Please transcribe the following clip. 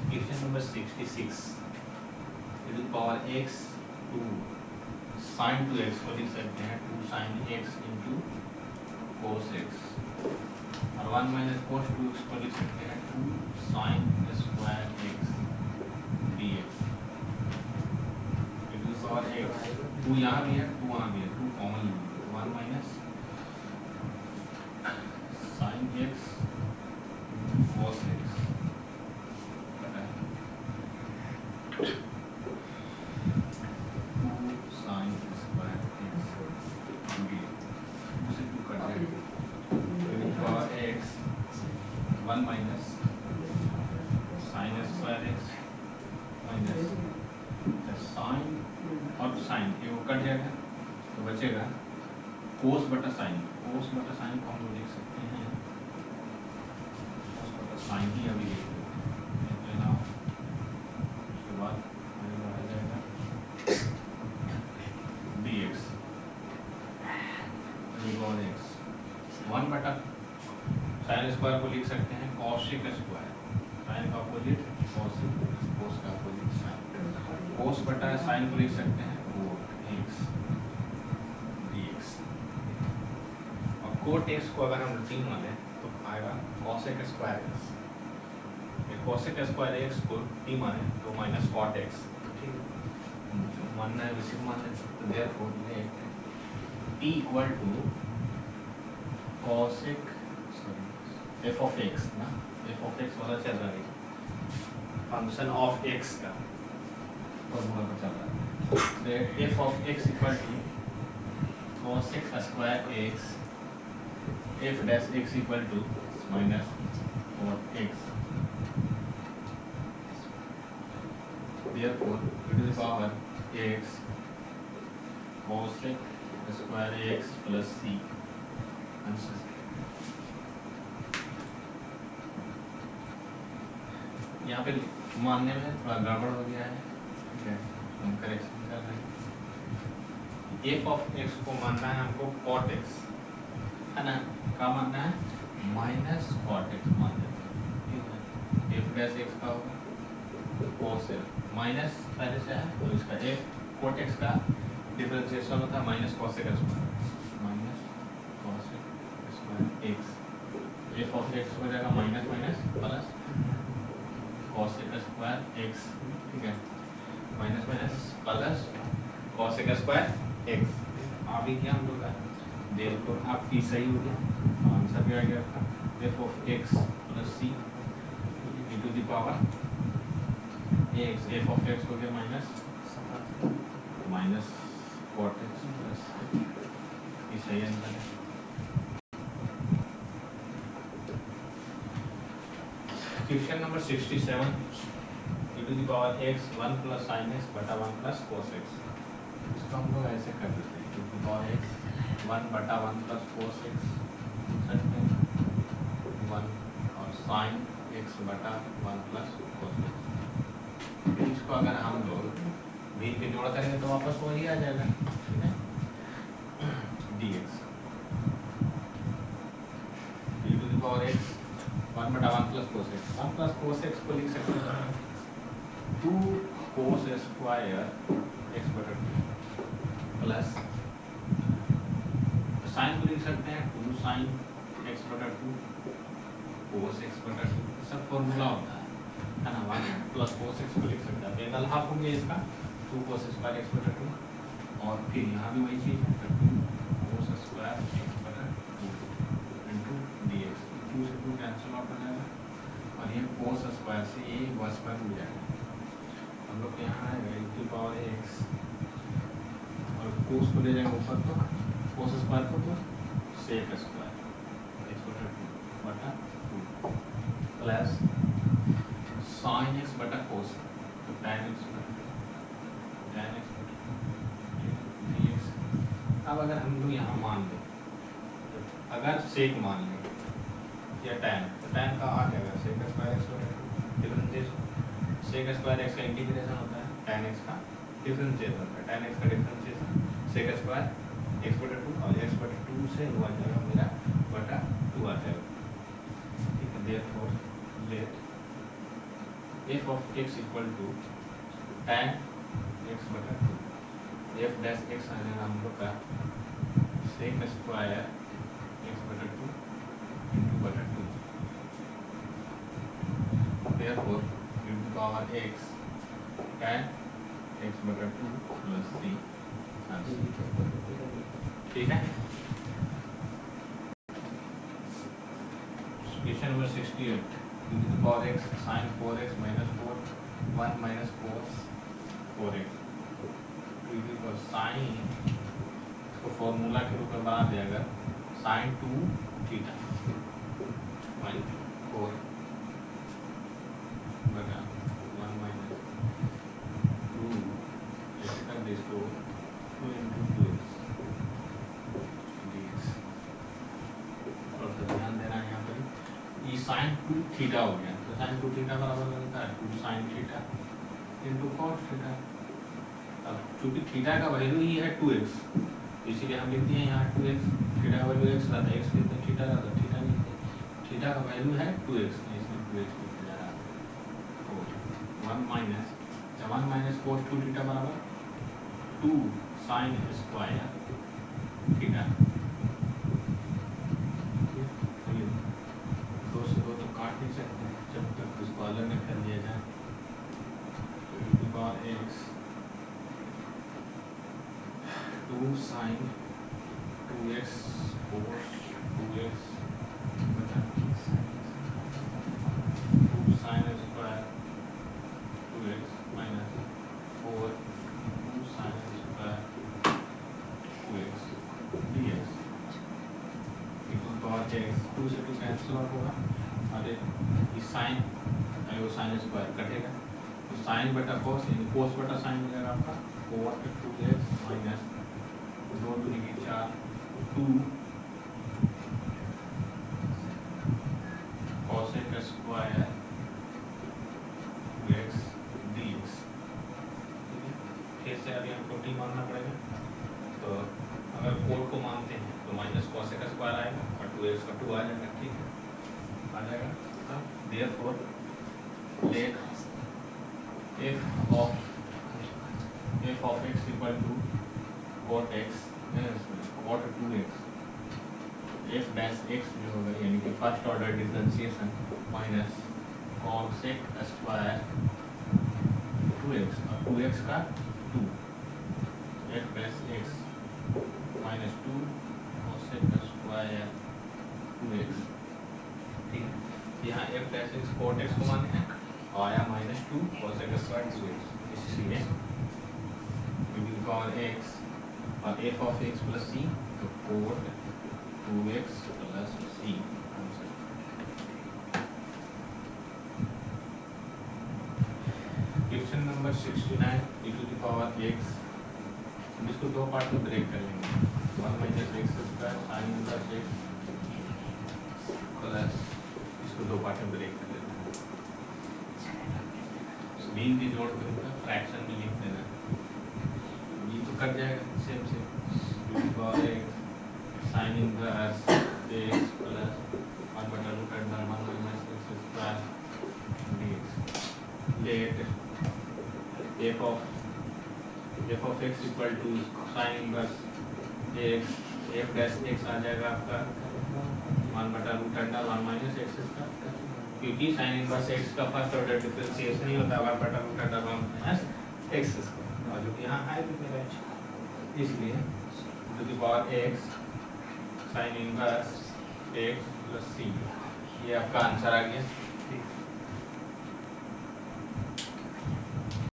Question number 66 e to the power x 2 sin 2x को लिख सकते हैं 2 sin x into cos x और 1 minus cos 2x को लिख सकते हैं 2 sin square x dx e to the power x 2 यहाँ भी है 2 वहाँ भी है 2 common 1 minus sin x cos x बचेगा कोस बटा साइन को हम लोग लिख सकते हैं कोस बटा साइन ही अभी लिख लेना उसके बाद आ जाएगा dx और x 1 बटा साइन स्क्वायर को लिख सकते हैं कॉसिक स्क्वायर साइन का अपोजिट कॉसिक कोस का अपोजिट साइन कोस बटा साइन को लिख सकते हैं कोट x कोट एक्स को अगर हम रूटीन माने तो आएगा cosec square x cosec square x को टी माने तो माइनस कॉट एक्स ठीक मानना है रिसीव मानना है तो therefore let T equal to cosec F of X ना एफ ऑफ एक्स वाला चल रहा है फंक्शन ऑफ एक्स का फॉर्मूला पर चल रहा है F of X equal to cosec square X f dash x equal to minus cot x. Therefore, e to the power x cosec square x plus c. Answer. यहाँ पे मानने में थोड़ा गड़बड़ हो गया है, ठीक है, हम करेक्शन कर रहे हैं। f of x को मानना है हमको cot x, है ना, क्या मानना है माइनस कॉट एक्स मान लेते हैं एफ डैश एक्स का होगा कोस माइनस पहले से है तो इसका एफ कॉट एक्स का डिफरेंशिएशन होता है minus cosec square minus cosec square x F of X हो जाएगा minus minus plus cosec square x ठीक है minus minus plus cosec square x अभी क्या हम लोग का देखो आपकी सही हो गया आंसर भी आ गया आपका F of X plus C E to the power X F of X हो गया माइनस कॉट एक्स प्लस ये सही आंसर है। Question number 67 E to the power X 1 plus sine X बटा 1 प्लस कोस एक्स इसको हम लोग ऐसे कर देते हैं ई टू द पावर एक्स 1 बटा 1 प्लस कोस एक्स सकते हैं 1 और साइन एक्स बटा 1 प्लस कोस एक्स इसको अगर हम लोग भी पे जोड़ करेंगे तो वापस वही आ जाएगा ठीक है dx e to the power x 1 बटा 1 plus cos x 1 plus cos x को लिख सकते हैं 2 कोस स्क्वायर एक्स बटा 2 प्लस साइन को लिख सकते हैं 2 साइन एक्स बटा 2 कोस एक्स बटा 2 सब फॉर्मूला होता है ना 1 प्लस कोस एक्स को लिख सकते हैं एनल हाफ हो गया इसका 2 कोस स्क्वायर एक्स बटा 2 और फिर यहाँ भी वही चीज़ है 2 कोस स्क्वायर एक्स बटा 2 इंटू डी एक्स 2 से 2 कैंसिल आउट हो जाएगा और ये कोस स्क्वायर से ये वन स्क्वायर हो जाएगा हम लोग यहाँ आएगा e टू पावर एक्स और कोस को ले जाएंगे ऊपर तो कोस स्क्वायर को तो सेक स्क्वायर एक्स बटा 2 प्लस साइन एक्स बटा कोस तो tan एक्स बटा dx। अब अगर हम लोग यहाँ मान लें अगर सेक मान लें या tan तो tan का आ जाएगा सेक स्क्वायर एक्स बटा डिफरेंशिएशन सेक स्क्वायर एक्स का इंटीग्रेशन होता है tan एक्स का डिफरेंशिएशन होता है tan एक्स का डिफरेंशिएशन सेक स्क्वायर एक्स बटा 2 और एक्स बटा 2 से आ जाएगा मेरा बटा 2 आ जाएगा ठीक है therefore let F of X equal to tan X बटा टू, एफ डैश एक्स आ जाएगा हम लोग का सेक स्क्वायर एक्स बटा टू इंटू बटा two, therefore e to the power x tan x बटा टू प्लस सी आंसर। ठीक है, question number 68 e to the power x sin 4x minus 4 1 minus cos 4x e to the power sin, इसको formula के रूप में बना दिया अगर sin 2 थीटा 1 4 बटा 1 minus 2 ऐसे कर दे इसको 2 into 2x dx। और तो ध्यान देना है यहाँ पर ये sin 2 थीटा हो गया, तो sin 2 थीटा बराबर बनता है 2 sin theta into cos theta. अब चूंकि थीटा का वैल्यू ही है 2x, इसीलिए हम लिख दिए यहाँ 2x, थीटा का वैल्यू x रहता है, x लिखते हैं, थीटा रहता है, थीटा लिखते हैं, थीटा का वैल्यू है 2x, इसमें 2x लिखा जा रहा है। तो 1 माइनस 1 cos 2 थीटा बराबर 2 sin स्क्वायर थीटा। दो से दो तो काट नहीं सकते जब तक उसको अलग न कर दिया जाए। x 2 sin 2x cos 2x बटा 2 sin square 2x minus 4 2 sin square 2x dx equal to x 2 से 2 कैंसिल होगा, अरे इस साइन वो साइन स्क्वायर कटेगा तो साइन बटा कोस यानी कोस बटा साइन हो जाएगा आपका 4 2x माइनस 2 2 की 4 2 cosec स्क्वायर 2x dx। फिर से अभी हमको टी मानना पड़ेगा, तो अगर 4 को मानते हैं तो माइनस cosec स्क्वायर आएगा और 2x का 2 आ जाएगा। ठीक है, आ जाएगा। therefore let f of x equal to cot x cot 2x f dash x जो होगा यानी कि first order differentiation minus cosec square 2x और 2x का 2 f dash x minus 2 cosec square 2x। ठीक है, यहाँ f dash x cot x को माने हैं और आया माइनस 2 cosec स्क्वायर 2x, इसलिए पावर x और f of x plus c तो cot 2x plus c answer. Question number 69 e to the power x, इसको दो पार्ट में ब्रेक कर लेंगे 1 minus x square sin inverse x plus, इसको दो पार्ट में ब्रेक कर लेते हैं, मीन भी जोड़ कर फ्रैक्शन में लिख देना, ये तो कट जाएगा सेम से साइन इनवर्स x प्लस 1 बटा root under 1 minus x square dx। Let f of x equal to sine inverse x f dash x आ जाएगा आपका 1 बटा root under 1 minus x square, क्योंकि साइन इनवर्स x का first order differentiation ही होता है 1 बटा root under 1 minus x square, और जो कि यहाँ है भी मेरा इसलिए to the power x sine inverse x plus c, ये आपका आंसर आ गया।